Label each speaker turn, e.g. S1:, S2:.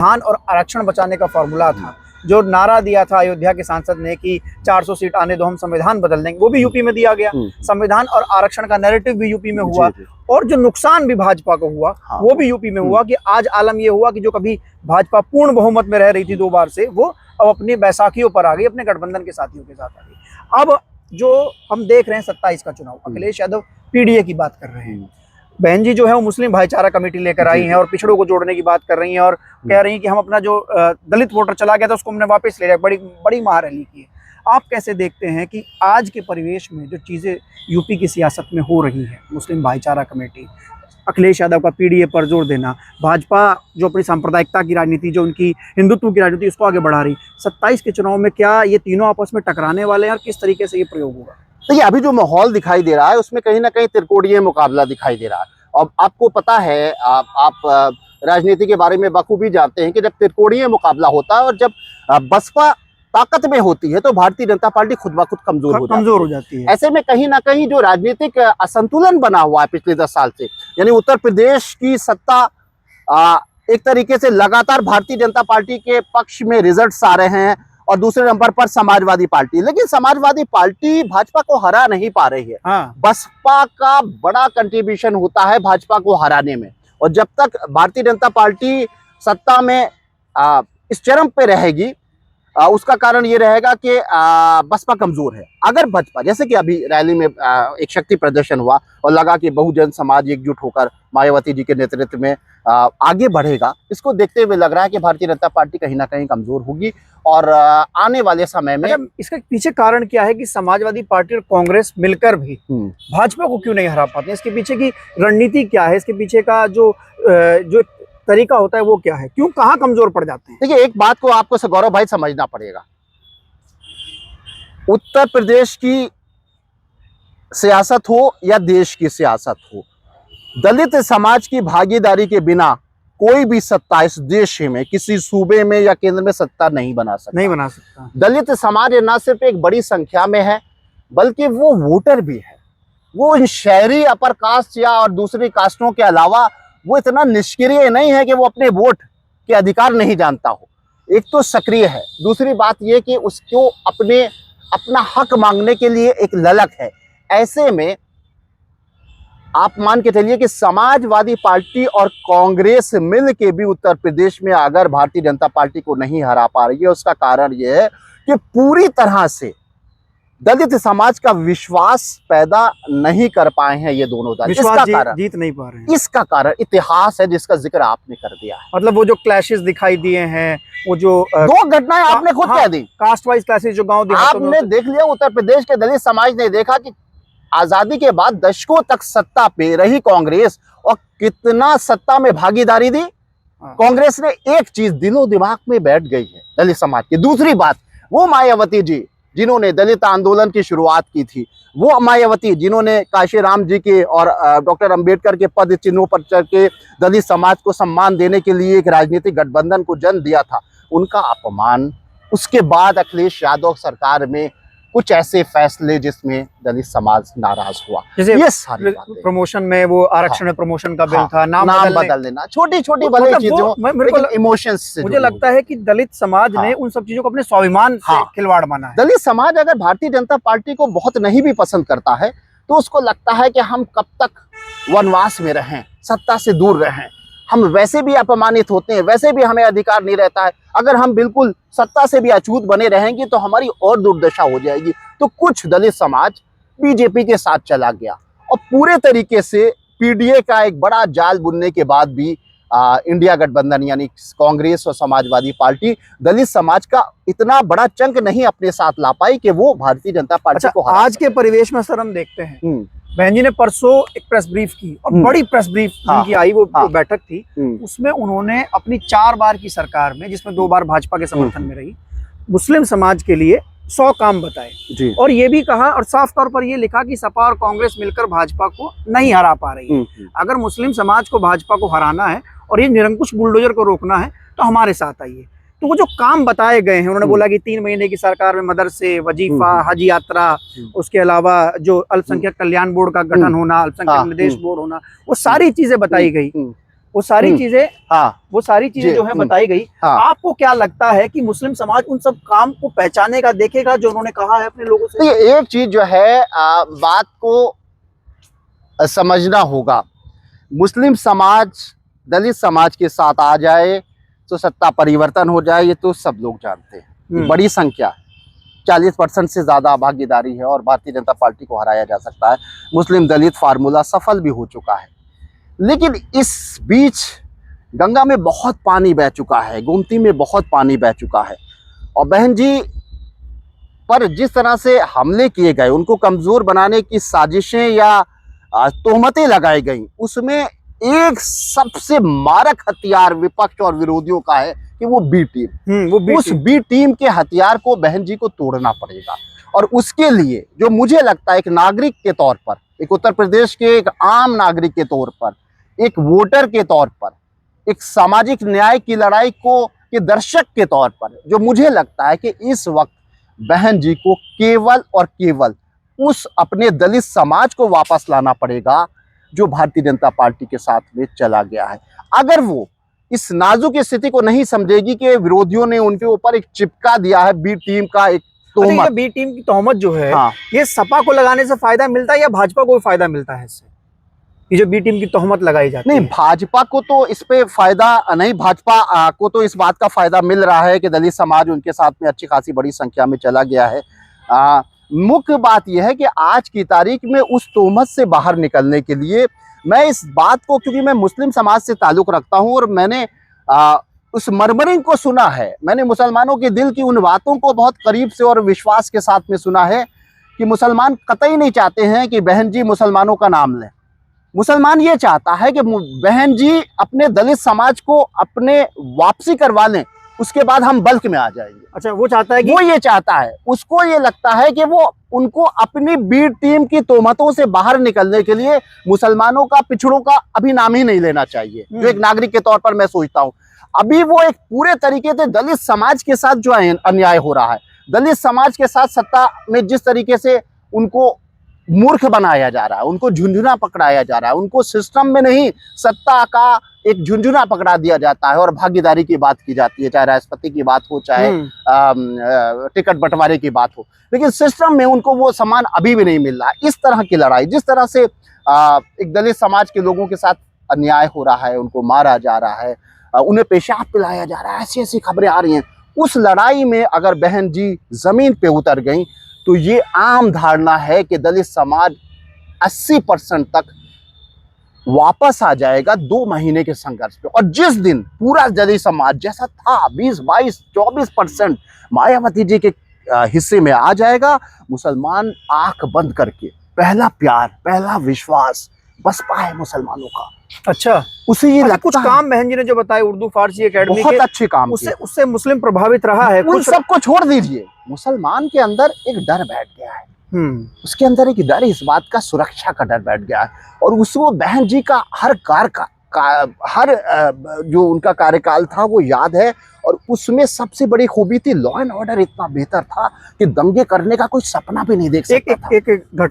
S1: संविधान और आरक्षण बचाने का फॉर्मूला था, जो नारा दिया था अयोध्या के सांसद ने कि 400 सीट आने दो हम संविधान बदल देंगे, वो भी यूपी में दिया गया। संविधान और आरक्षण का नैरेटिव भी यूपी में हुआ और जो नुकसान भी भाजपा को हुआ वो भी यूपी में हुआ कि आज आलम ये हुआ कि जो कभी भाजपा पूर्ण बहुमत में रह रही थी 2 बार से, वो अब अपनी बैसाखियों पर आ गई, अपने गठबंधन के साथियों के साथ आ गई। अब जो हम देख रहे हैं 27 का चुनाव, अखिलेश यादव पीडीए की बात कर रहे हैं, बहन जी जो है वो मुस्लिम भाईचारा कमेटी लेकर आई हैं और पिछड़ों को जोड़ने की बात कर रही हैं और कह रही हैं कि हम अपना जो दलित वोटर चला गया था उसको हमने वापस ले लिया, बड़ी महारैली की है। आप कैसे देखते हैं कि आज के परिवेश में जो चीज़ें यूपी की सियासत में हो रही है, मुस्लिम भाईचारा कमेटी, अखिलेश यादव का पीडीए पर जोर देना, भाजपा जो अपनी सांप्रदायिकता की राजनीति, जो उनकी हिंदुत्व की राजनीति, उसको आगे बढ़ा रही, 27 के चुनाव में क्या ये तीनों आपस में टकराने वाले हैं और किस तरीके से ये प्रयोग होगा?
S2: देखिए, अभी जो माहौल दिखाई दे रहा है उसमें कहीं ना कहीं त्रिकोणीय मुकाबला दिखाई दे रहा है। और आपको पता है, आप राजनीति के बारे में बखूबी जानते हैं कि जब त्रिकोणीय मुकाबला होता है और जब बसपा ताकत में होती है तो भारतीय जनता पार्टी खुद ब खुद कमजोर हो जाती है। ऐसे में कहीं ना कहीं जो राजनीतिक असंतुलन बना हुआ है पिछले 10 साल से, यानी उत्तर प्रदेश की सत्ता एक तरीके से लगातार भारतीय जनता पार्टी के पक्ष में रिजल्ट्स आ रहे हैं और दूसरे नंबर पर समाजवादी पार्टी, लेकिन समाजवादी पार्टी भाजपा को हरा नहीं पा रही है। बसपा का बड़ा कंट्रीब्यूशन होता है भाजपा को हराने में, और जब तक भारतीय जनता पार्टी सत्ता में इस चरम पे रहेगी उसका कारण ये रहेगा कि बसपा कमजोर है। अगर भाजपा, जैसे कि अभी रैली में एक शक्ति प्रदर्शन हुआ और लगा कि बहुजन समाज एकजुट होकर मायावती जी के नेतृत्व में आगे बढ़ेगा, इसको देखते हुए लग रहा है कि भारतीय जनता पार्टी कहीं ना कहीं कमजोर होगी और आने वाले समय में।
S1: इसके पीछे कारण क्या है कि समाजवादी पार्टी और कांग्रेस मिलकर भी भाजपा को क्यों नहीं हरा पाते? इसके पीछे की रणनीति क्या है? इसके पीछे का जो तरीका होता है वो क्या है? क्यों, कहाँ कमजोर पड़ जाते हैं?
S2: देखिए, एक बात को आपको गौरव भाई समझना पड़ेगा, उत्तर प्रदेश की सियासत हो या देश की सियासत हो, दलित समाज की भागीदारी के बिना कोई भी सत्ता इस देश में, किसी सूबे में या केंद्र में सत्ता नहीं बना सकता। दलित समाज न सिर्फ एक बड़ी संख्या में है बल्कि वो वोटर भी है। वो इन शहरी अपर कास्ट या और दूसरी कास्टों के अलावा वो इतना निष्क्रिय नहीं है कि वो अपने वोट के अधिकार नहीं जानता हो। एक तो सक्रिय है, दूसरी बात ये कि उसको अपना हक मांगने के लिए एक ललक है। ऐसे में आप मान के चलिए कि समाजवादी पार्टी और कांग्रेस मिल के भी उत्तर प्रदेश में अगर भारतीय जनता पार्टी को नहीं हरा पा रही है, उसका कारण यह है कि पूरी तरह से दलित समाज का विश्वास पैदा नहीं कर पाए हैं ये दोनों दल। इसका कारण
S1: जीत नहीं पा रहे हैं।
S2: इसका कारण इतिहास है जिसका जिक्र आपने कर दिया है।
S1: मतलब वो जो क्लैशेस दिखाई दिए हैं, वो जो
S2: 2 घटनाएं आपने खुद कह दी,
S1: कास्ट वाइज क्लैशेस जो गांव
S2: आपने देख लिया। उत्तर प्रदेश के दलित समाज ने देखा कि आजादी के बाद दशकों तक सत्ता पे रही कांग्रेस और कितना सत्ता में भागीदारी दी कांग्रेस ने। एक चीज दिलो दिमाग में बैठ गई है दलित समाज की। दूसरी बात, वो मायावती जी जिन्होंने दलित आंदोलन की शुरुआत की थी, वो मायावती जिन्होंने काशीराम जी के और डॉक्टर अंबेडकर के पद चिन्हों पर चढ़ के दलित समाज को सम्मान देने के लिए एक राजनीतिक गठबंधन को जन्म दिया था, उनका अपमान। उसके बाद अखिलेश यादव सरकार में कुछ ऐसे फैसले जिसमें दलित समाज नाराज हुआ,
S1: जैसे
S2: ये सारी
S1: प्रमोशन में वो आरक्षण में प्रमोशन का बिल था, नाम
S2: बदल देना, छोटी छोटी भले चीजों, इमोशंस से
S1: मुझे लगता है कि दलित समाज ने उन सब चीजों को अपने स्वाभिमान से खिलवाड़ माना है।
S2: दलित समाज अगर भारतीय जनता पार्टी को बहुत नहीं भी पसंद करता है तो उसको लगता है कि हम कब तक वनवास में रहें, सत्ता से दूर रहें, हम वैसे भी अपमानित होते हैं, वैसे भी हमें अधिकार नहीं रहता है, अगर हम बिल्कुल सत्ता से भी अछूत बने रहेंगे तो हमारी और दुर्दशा हो जाएगी। तो कुछ दलित समाज बीजेपी के साथ चला गया और पूरे तरीके से पीडीए का एक बड़ा जाल बुनने के बाद भी इंडिया गठबंधन यानी कांग्रेस और समाजवादी पार्टी दलित समाज का इतना बड़ा चंक नहीं अपने साथ ला पाई कि वो भारतीय जनता पार्टी को
S1: आज के परिवेश में सर हम देखते हैं, बहन जी ने परसों एक प्रेस ब्रीफ की और बड़ी प्रेस ब्रीफ उनकी आई, वो बैठक थी, उसमें उन्होंने अपनी 4 बार की सरकार में, जिसमें 2 बार भाजपा के समर्थन में रही, मुस्लिम समाज के लिए 100 काम बताए और ये भी कहा और साफ तौर पर ये लिखा कि सपा और कांग्रेस मिलकर भाजपा को नहीं हरा पा रही है। अगर मुस्लिम समाज को भाजपा को हराना है और ये निरंकुश बुलडोजर को रोकना है तो हमारे साथ आइए। तो वो जो काम बताए गए हैं, उन्होंने बोला कि 3 महीने की सरकार में मदरसे, वजीफा, हज यात्रा, उसके अलावा जो अल्पसंख्यक कल्याण बोर्ड का गठन होना, अल्पसंख्यक निर्देश बोर्ड होना, वो सारी चीजें बताई गई। वो सारी चीजें,
S2: हाँ
S1: वो सारी चीजें जो है बताई गई।
S2: हाँ।
S1: आपको क्या लगता है कि मुस्लिम समाज उन सब काम को पहचानेगा, देखेगा जो उन्होंने कहा है अपने लोगों से?
S2: तो ये एक चीज जो है बात को समझना होगा, मुस्लिम समाज दलित समाज के साथ आ जाए तो सत्ता परिवर्तन हो जाए, ये तो सब लोग जानते हैं। बड़ी संख्या 40% से ज्यादा भागीदारी है और भारतीय जनता पार्टी को हराया जा सकता है। मुस्लिम दलित फार्मूला सफल भी हो चुका है, लेकिन इस बीच गंगा में बहुत पानी बह चुका है, गोमती में बहुत पानी बह चुका है, और बहन जी पर जिस तरह से हमले किए गए, उनको कमजोर बनाने की साजिशें या तोहमतें लगाई गई, उसमें एक सबसे मारक हथियार विपक्ष और विरोधियों का है कि वो बी टीम। उस बी टीम के हथियार को बहन जी को तोड़ना पड़ेगा, और उसके लिए जो मुझे लगता है एक नागरिक के तौर पर, एक उत्तर प्रदेश के एक आम नागरिक के तौर पर, एक वोटर के तौर पर, एक सामाजिक न्याय की लड़ाई को के दर्शक के तौर पर, जो मुझे लगता है कि इस वक्त बहन जी को केवल और केवल उस अपने दलित समाज को वापस लाना पड़ेगा जो भारतीय जनता पार्टी के साथ में चला गया है। अगर वो इस नाजुक स्थिति को नहीं समझेगी कि विरोधियों ने उनके ऊपर एक चिपका दिया है बी टीम का एक तोहमत,
S1: बी टीम की तोहमत जो है,
S2: हाँ।
S1: ये सपा को लगाने से फायदा मिलता है या भाजपा को भी फायदा मिलता है इससे? ये जो बी टीम की तोहमत लगाई जाती है।
S2: नहीं, भाजपा को तो इस पे फायदा नहीं, भाजपा को तो इस बात का फायदा मिल रहा है कि दलित समाज उनके साथ में अच्छी खासी बड़ी संख्या में चला गया है। मुख्य बात यह है कि आज की तारीख में उस तोहमत से बाहर निकलने के लिए मैं इस बात को, क्योंकि मैं मुस्लिम समाज से ताल्लुक रखता हूं और मैंने उस मरमरिंग को सुना है, मैंने मुसलमानों के दिल की उन बातों को बहुत करीब से और विश्वास के साथ में सुना है कि मुसलमान कतई नहीं चाहते हैं कि बहन जी मुसलमानों का नाम लें। मुसलमान ये चाहता है कि बहन जी अपने दलित समाज को अपने वापसी करवा लें, उसके बाद हम बल्क में आ जाएंगे।
S1: अच्छा, वो चाहता है कि
S2: वो ये चाहता है, उसको ये लगता है कि वो उनको अपनी बी टीम की तोहमतों से बाहर निकलने के लिए मुसलमानों का, पिछड़ों का अभी नाम ही नहीं लेना चाहिए, जो एक नागरिक के तौर पर मैं सोचता हूँ। अभी वो एक पूरे तरीके से दलित समाज के साथ जो अन्याय हो रहा है, दलित समाज के साथ सत्ता में जिस तरीके से उनको मूर्ख बनाया जा रहा है, उनको झुंझुना पकड़ाया जा रहा है, उनको सिस्टम में नहीं सत्ता का एक झुंझुना पकड़ा दिया जाता है और भागीदारी की बात की जाती है, चाहे राष्ट्रपति की बात हो, चाहे टिकट बंटवारे की बात हो, लेकिन सिस्टम में उनको वो सम्मान अभी भी नहीं मिल रहा। इस तरह की लड़ाई, जिस तरह से एक दलित समाज के लोगों के साथ अन्याय हो रहा है, उनको मारा जा रहा है, उन्हें पेशाब पिलाया जा रहा है, ऐसी ऐसी खबरें आ रही हैं, उस लड़ाई में अगर बहन जी जमीन पे उतर गई तो ये आम धारणा है कि दलित समाज 80% तक वापस आ जाएगा 2 महीने के संघर्ष पे। और जिस दिन पूरा दलित समाज जैसा था 20, 22, 24% मायावती जी के हिस्से में आ जाएगा, मुसलमान आंख बंद करके पहला प्यार, पहला विश्वास बसपा है मुसलमानों का।
S1: अच्छा,
S2: उसे ये लगता
S1: कुछ
S2: है,
S1: काम बहन जी ने जो बताए उर्दू फारसी एकेडमी
S2: बहुत
S1: के,
S2: अच्छे काम किए।
S1: उससे मुस्लिम प्रभावित रहा है।
S2: उन सबको छोड़ दीजिए, मुसलमान के अंदर एक डर बैठ गया है, उसके अंदर एक डर, इस बात का, सुरक्षा का डर बैठ गया है, और उसको बहन जी का हर हर जो उनका कार्यकाल था वो याद है, और उसमें सबसे बड़ी खूबी थी लॉ एंड ऑर्डर इतना बेहतर था कि दंगे करने का कोई सपना भी नहीं देख सकता था।
S1: एक घटना